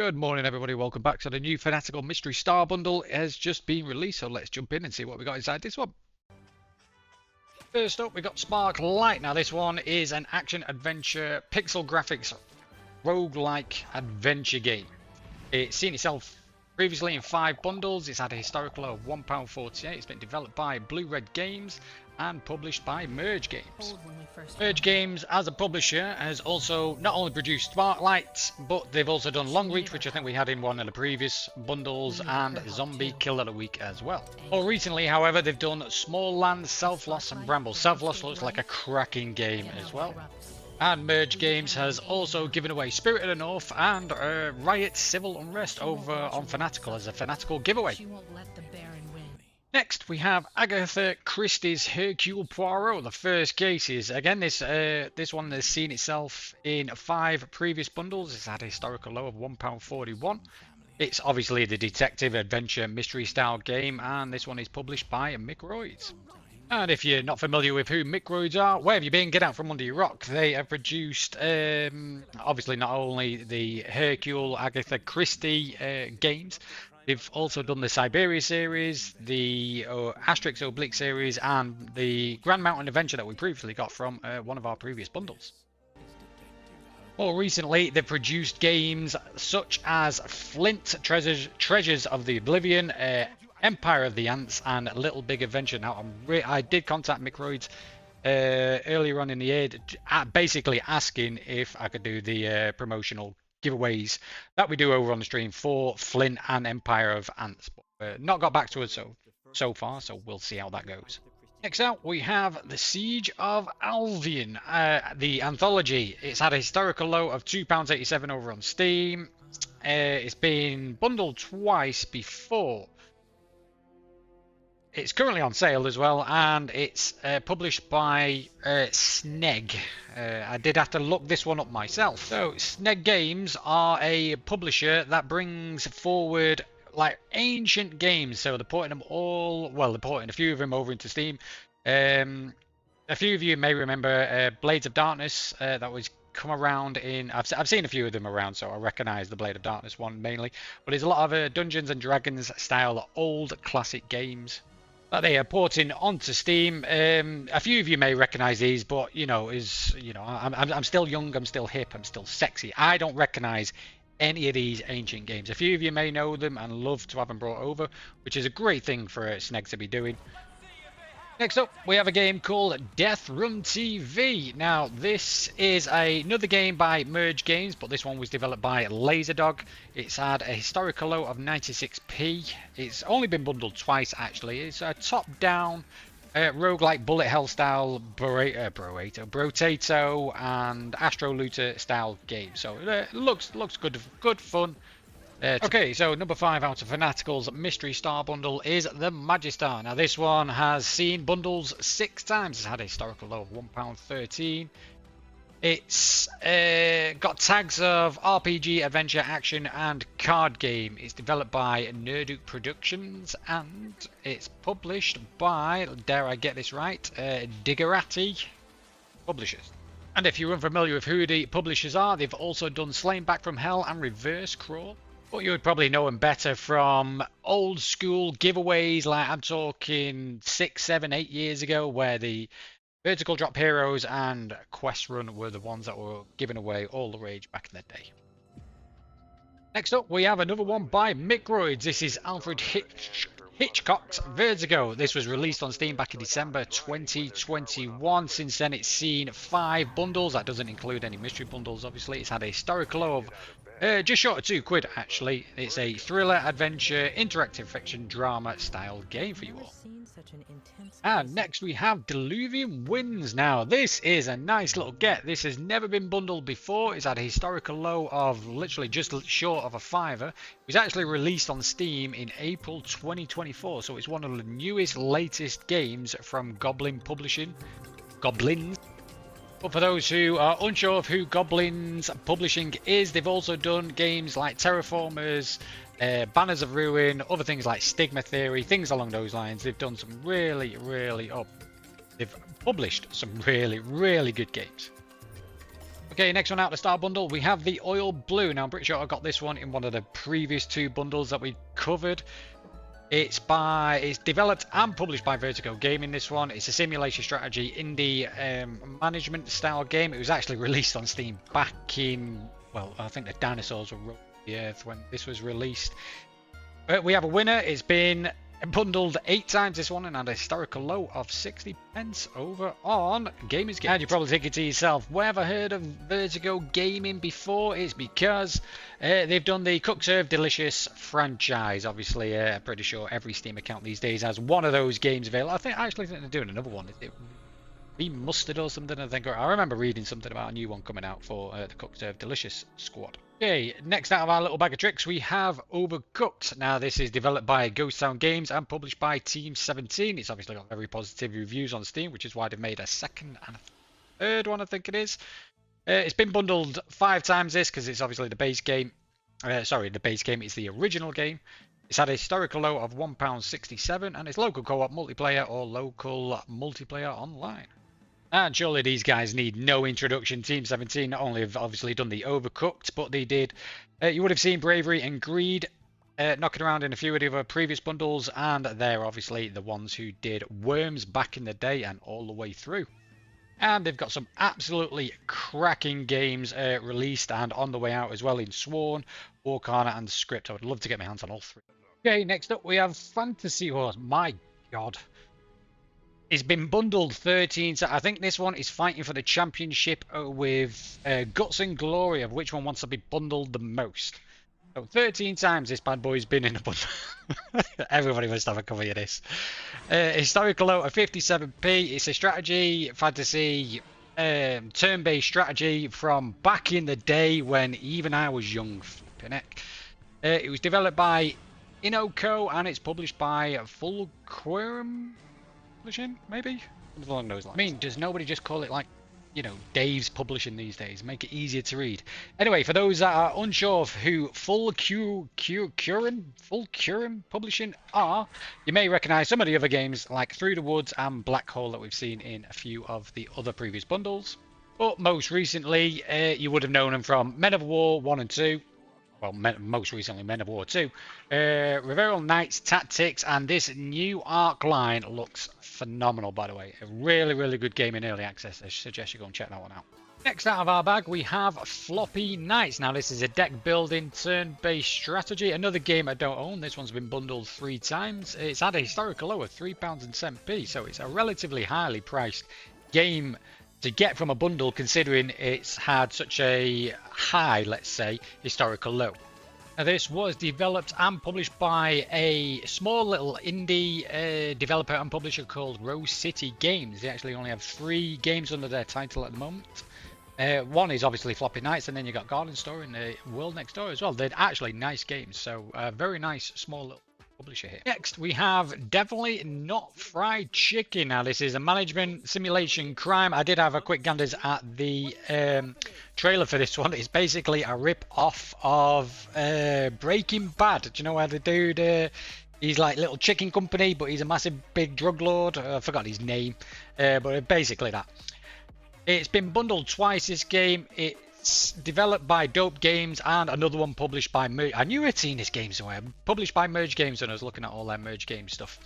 Good morning, everybody. Welcome back to the new Fanatical Mystery Star Bundle. It has just been released, so let's jump in and see what we got inside this one. First up, we got Sparklight. Now, this one is an action-adventure, pixel graphics, roguelike adventure game. It's seen itself previously in 5 bundles. It's had a historical low of £1.48. It's been developed by Bravery Games and published by Merge Games. Merge Games, as a publisher, has also not only produced Sparklight, but they've also done Long Reach, which I think we had in one of the previous bundles, and Zombie Kill of the Week as well. More recently, however, they've done Small Land, Self-Loss, and Bramble. Self-Loss looks like a cracking game as well. And Merge Games has also given away Spirit of the North and Riot Civil Unrest over on Fanatical as a Fanatical giveaway. Next, we have Agatha Christie's Hercule Poirot. The first case is, again, this one has seen itself in 5 previous bundles. It's had a historical low of £1.41. It's obviously the detective adventure mystery style game, and this one is published by MCroids. And if you're not familiar with who MCroids are, where have you been? Get out from under your rock. They have produced, obviously, not only the Hercule Agatha Christie games. They've also done the Siberia series, the Asterix Oblique series, and the Grand Mountain Adventure that we previously got from one of our previous bundles. More recently, they've produced games such as Flint, Treasures of the Oblivion, Empire of the Ants, and Little Big Adventure. Now, I did contact MCroids earlier on in the year, basically asking if I could do the promotional giveaways that we do over on the stream for Flint and Empire of Ants. But not got back to us so far, so we'll see how that goes. Next out, we have The Siege of Alvan, the anthology. It's had a historical low of £2.87 over on Steam. It's been bundled twice before. It's currently on sale as well, and it's published by Sneg. I did have to look this one up myself. So Sneg Games are a publisher that brings forward like ancient games. So they're porting them all, well, they're porting a few of them over into Steam. A few of you may remember Blades of Darkness that was come around in, I've seen a few of them around, so I recognize the Blade of Darkness one mainly. But there's a lot of Dungeons and Dragons style old classic games that they are porting onto Steam. A few of you may recognize these, but I'm still young, I'm still hip, I'm still sexy. I don't recognize any of these ancient games. A few of you may know them and love to have them brought over, which is a great thing for Sneg to be doing. Next up, we have a game called Death Run TV. Now, this is another game by Merge Games, but this one was developed by Laserdog. It's had a historical low of 96p. It's only been bundled twice, actually. It's a top-down roguelike bullet hell style Brotato and Astro Looter style game. So it looks good fun. Okay, so number 5 out of Fanatical's Mystery Star Bundle is the Magistar. Now this one has seen bundles 6 times. It's had a historical low of £1.13. It's got tags of RPG, adventure, action, and card game. It's developed by Nerduke Productions, and it's published by, dare I get this right, Digerati Publishers. And if you're unfamiliar with who the publishers are, they've also done Slain Back from Hell and Reverse Crawl. But you would probably know them better from old school giveaways, like I'm talking 6, 7, 8 years ago, where the Vertical Drop Heroes and Quest Run were the ones that were giving away all the rage back in the day. Next up, we have another one by MCroids. This is Alfred Hitchcock's Vertigo. This was released on Steam back in December 2021. Since then, it's seen 5 bundles. That doesn't include any mystery bundles, obviously. It's had a historical low of just short of £2, actually. It's a thriller, adventure, interactive fiction, drama style game for you all. And next we have Delium Wins. Now this is a nice little get. This has never been bundled before. It's had a historical low of literally just short of £5. It was actually released on Steam in April 2024. So it's one of the newest, latest games from Goblin Publishing. Goblins. But for those who are unsure of who Goblin Publishing is, they've also done games like Terraformers, Banners of Ruin, other things like Stigma Theory, things along those lines. They've done some they've published some really good games. Okay, next one out, the Star Bundle, we have the Oil Blue. Now, I'm pretty sure I got this one in one of the previous 2 bundles that we covered. It's developed and published by Vertigo Gaming, this one. It's a simulation strategy indie management style game. It was actually released on Steam back in, well, I think the dinosaurs were roaming the earth when this was released. We have a winner. It's been bundled 8 times, this one, and had a historical low of 60 pence over on Gamers Game. And you're probably thinking to yourself, where have I heard of Vertigo Gaming before? It's because they've done the Cook Serve Delicious franchise. Obviously, I'm pretty sure every Steam account these days has one of those games available. I actually think they're doing another one. Is it Remastered or something? I remember reading something about a new one coming out for the Cook Serve Delicious squad. Okay, next out of our little bag of tricks, we have Overcut. Now, this is developed by Ghost Town Games and published by Team 17. It's obviously got very positive reviews on Steam, which is why they've made a second and a third one, I think it is. It's been bundled 5 times, this, because it's obviously the base game. The base game is the original game. It's had a historical low of £1.67, and it's local co-op multiplayer or local multiplayer online. And surely these guys need no introduction. Team 17 not only have obviously done the Overcooked, but they did. You would have seen Bravery and Greed knocking around in a few of the other previous bundles, and they're obviously the ones who did Worms back in the day and all the way through. And they've got some absolutely cracking games released and on the way out as well in Sworn, Warcarna, and Script. I would love to get my hands on all 3. Okay, next up we have Fantasy Horse. My God. It's been bundled 13 times. I think this one is fighting for the championship with Guts and Glory of which one wants to be bundled the most. So 13 times this bad boy's been in a bundle. Everybody must have a copy of this. Historical low of 57p. It's a strategy, fantasy, turn-based strategy from back in the day when even I was young. Flipping heck. It was developed by Innoco and it's published by Fulcrum Publishing, maybe? Something along those lines. I mean, does nobody just call it like, you know, Dave's Publishing these days? Make it easier to read. Anyway, for those that are unsure of who Fulcrum Publishing are, you may recognise some of the other games like Through the Woods and Black Hole that we've seen in a few of the other previous bundles. But most recently, you would have known them from Men of War 1 and 2. Well, most recently Men of War 2, Revenant Knights Tactics, and this new Arc line looks phenomenal, by the way. A really, really good game in early access. I suggest you go and check that one out. Next out of our bag, we have Floppy Knights. Now, this is a deck building turn-based strategy. Another game I don't own. This one's been bundled 3 times. It's had a historical low of £3.07p, so it's a relatively highly priced game to get from a bundle, considering it's had such a high, let's say, historical low. Now, this was developed and published by a small little indie developer and publisher called Rose City Games. They actually only have 3 games under their title at the moment. One is obviously Floppy Knights, and then you got Garden Store and the World Next Door as well. They're actually nice games, so very nice small little publisher here. Next, we have Definitely Not Fried Chicken. Now, this is a management simulation crime. I did have a quick gander at the trailer for this one. It's basically a rip-off of Breaking Bad. Do you know where the dude, he's like little chicken company, but he's a massive big drug lord. I forgot his name, but basically that. It's been bundled twice, this game. It's developed by Dope Games and another one published by Merge. I knew I'd seen this game somewhere. Published by Merge Games when I was looking at all their Merge Games stuff.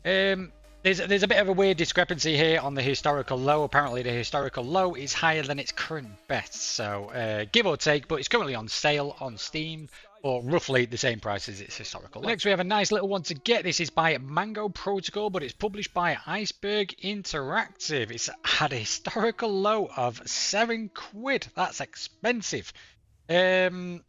There's a bit of a weird discrepancy here on the historical low. Apparently the historical low is higher than its current best. So give or take, but it's currently on sale on Steam for roughly the same price as its historical low. Next we have a nice little one to get. This is by Mango Protocol, but it's published by Iceberg Interactive. It's had a historical low of £7. That's expensive. It's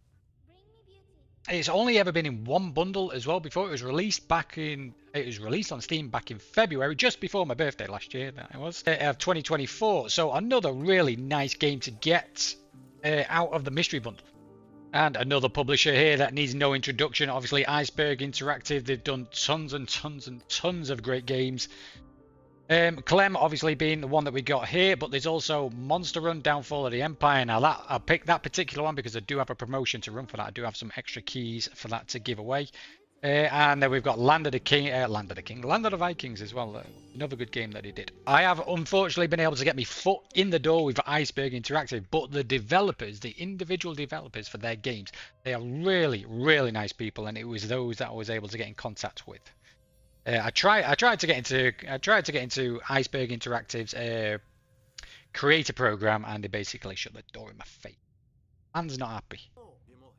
only ever been in one bundle as well before. It was released on Steam back in February, just before my birthday last year, that it was, of 2024. So another really nice game to get out of the mystery bundle. And another publisher here that needs no introduction, obviously Iceberg Interactive. They've done tons and tons and tons of great games. Clem obviously being the one that we got here, but there's also Monster Run, Downfall of the Empire. Now that I picked that particular one because I do have a promotion to run for that. I do have some extra keys for that to give away. And then we've got Land of the Vikings as well. Another good game that he did. I have unfortunately been able to get my foot in the door with Iceberg Interactive, but the developers, the individual developers for their games, they are really, really nice people, and it was those that I was able to get in contact with. I tried to get into Iceberg Interactive's creator program, and they basically shut the door in my face. Man's not happy.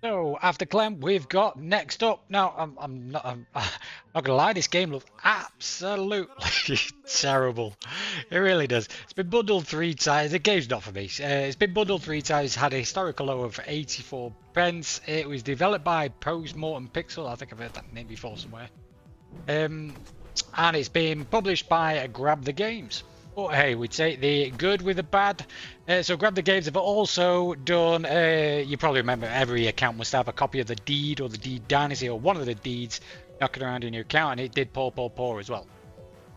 So after Clem, we've got next up. Now I'm not gonna lie, this game looks absolutely terrible. It really does. It's been bundled 3 times. The game's not for me. It's been bundled 3 times. Had a historical low of 84 pence. It was developed by Postmoron Pixel. I think I've heard that name before somewhere. And it's been published by Grab the Games. But hey, we take the good with the bad. So Grab the Games have also done, you probably remember every account must have a copy of the Deed or the Deed Dynasty or one of the Deeds knocking around in your account, and it did Poor as well.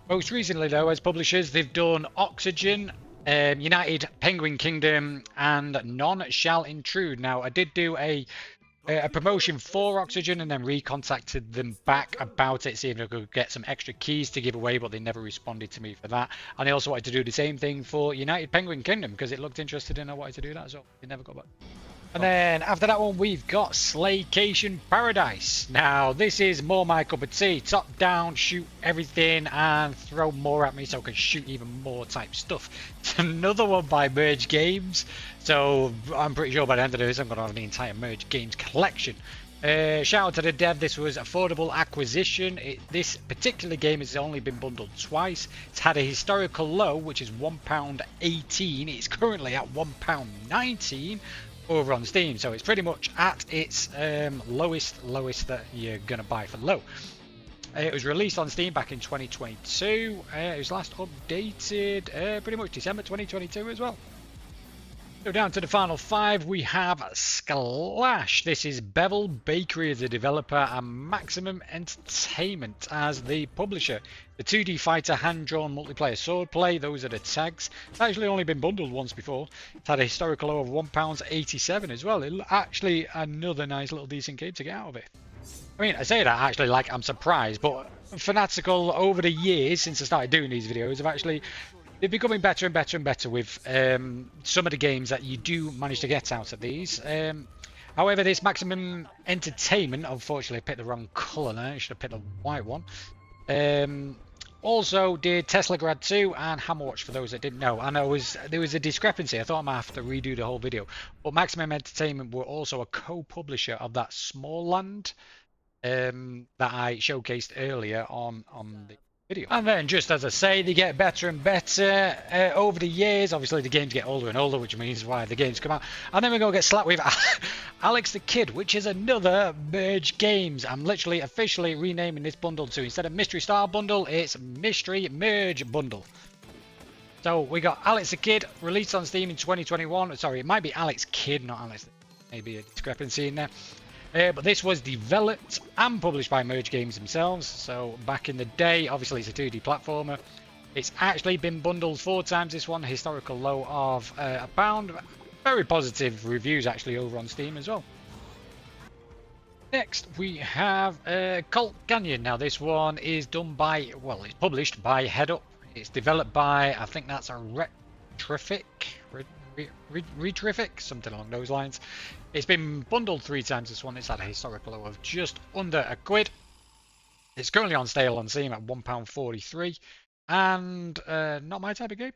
Most recently though, as publishers, they've done Oxygen, United Penguin Kingdom, and None Shall Intrude. Now I did do a promotion for Oxygen and then recontacted them back about it, seeing if I could get some extra keys to give away, but they never responded to me for that. And they also wanted to do the same thing for United Penguin Kingdom because it looked interested and I wanted to do that as well. They never got back. And then after that one, we've got Slaycation Paradise. Now this is more my cup of tea. Top down, shoot everything and throw more at me so I can shoot even more type stuff. It's another one by Merge Games. So I'm pretty sure by the end of this I'm going to have the entire Merge Games collection. Shout out to the dev. This was affordable acquisition. This particular game has only been bundled twice. It's had a historical low, which is £1.18. It's currently at £1.19 over on Steam. So it's pretty much at its lowest that you're going to buy for low. It was released on Steam back in 2022. It was last updated pretty much December 2022 as well. So down to the final 5, we have Scash. This is Bevel Bakery as the developer and Maximum Entertainment as the publisher. The 2D fighter hand-drawn multiplayer swordplay, those are the tags. It's actually only been bundled once before. It's had a historical low of £1.87 as well. It's actually another nice little decent game to get out of it. I mean, I say that actually like I'm surprised, but Fanatical over the years since I started doing these videos have actually... They're becoming better and better and better with some of the games that you do manage to get out of these. However, this Maximum Entertainment, unfortunately I picked the wrong colour now, I should have picked the white one. Also did Tesla Grad 2 and Hammerwatch for those that didn't know. And there was a discrepancy, I thought I might have to redo the whole video. But Maximum Entertainment were also a co-publisher of that Small Land that I showcased earlier on the video. And then, just as I say, they get better and better over the years. Obviously, the games get older and older, which means why the games come out. And then we're going to get slapped with Alex the Kid, which is another Merge Games. I'm literally officially renaming this bundle to, instead of Mystery Star Bundle, it's Mystery Merge Bundle. So we got Alex the Kid, released on Steam in 2021. Sorry, it might be Alex Kid, not Alex. Maybe a discrepancy in there. But this was developed and published by Merge Games themselves. So back in the day, obviously it's a 2D platformer. It's actually been bundled 4 times, this one. Historical low of £1. Very positive reviews actually over on Steam as well. Next we have Cult Canyon. Now this one is done by, well, it's published by HeadUp. It's developed by, I think that's a Retrific, something along those lines. It's been bundled 3 times, this one. It's had a historical low of just under £1. It's currently on sale on Steam at £1.43 and not my type of game.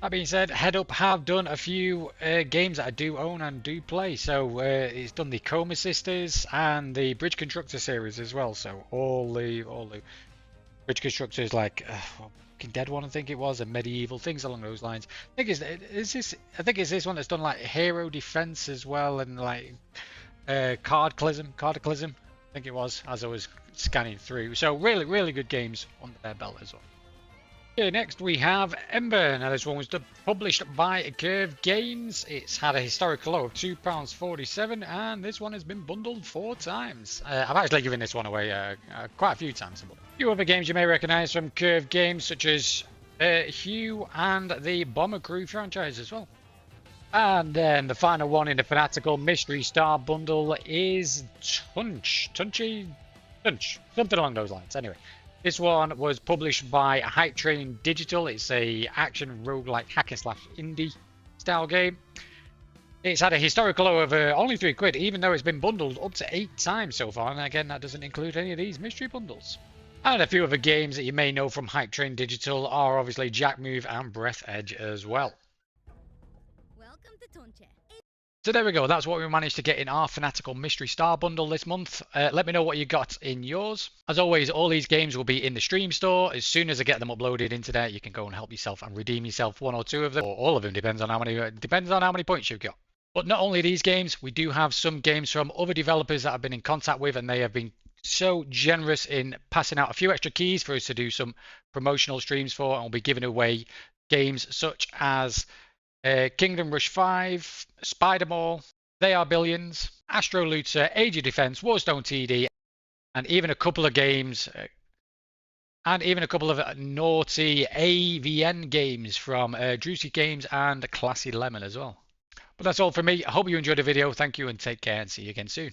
That being said, HeadUp have done a few games that I do own and do play. So it's done the Coma Sisters and the Bridge Constructor series as well. So all the Bridge Constructors, like Dead one, I think it was, and Medieval, things along those lines. I think it's this one that's done like Hero Defense as well, and like Cataclysm, I think it was, as I was scanning through. So really good games under their belt as well. Okay, next we have Ember. Now this one was published by Curve Games. It's had a historical low of £2.47 and this one has been bundled 4 times. I've actually given this one away quite a few times. A few other games you may recognise from Curve Games, such as Hue and the Bomber Crew franchise as well. And then the final one in the Fanatical Mystery Star Bundle is Tunch. Tunch. Something along those lines. Anyway, this one was published by Hype Train Digital. It's a action roguelike hack and slash indie style game. It's had a historical low of only £3, even though it's been bundled up to 8 times so far. And again, that doesn't include any of these mystery bundles. And a few other games that you may know from Hype Train Digital are obviously Jack Move and Breath Edge as well. Welcome to Tunch. So there we go. That's what we managed to get in our Fanatical Mystery Star Bundle this month. Let me know what you got in yours. As always, all these games will be in the stream store. As soon as I get them uploaded into there, you can go and help yourself and redeem yourself one or two of them, or all of them. Depends on how many points you've got. But not only these games, we do have some games from other developers that I've been in contact with, and they have been so generous in passing out a few extra keys for us to do some promotional streams for, and we'll be giving away games such as Kingdom Rush 5, Spider-Mall, They Are Billions, Astro Looter, Age of Defense, Warstone TD, and even a couple of games, and even a couple of naughty AVN games from Juicy Games and Classy Lemon as well. But that's all from me. I hope you enjoyed the video. Thank you and take care and see you again soon.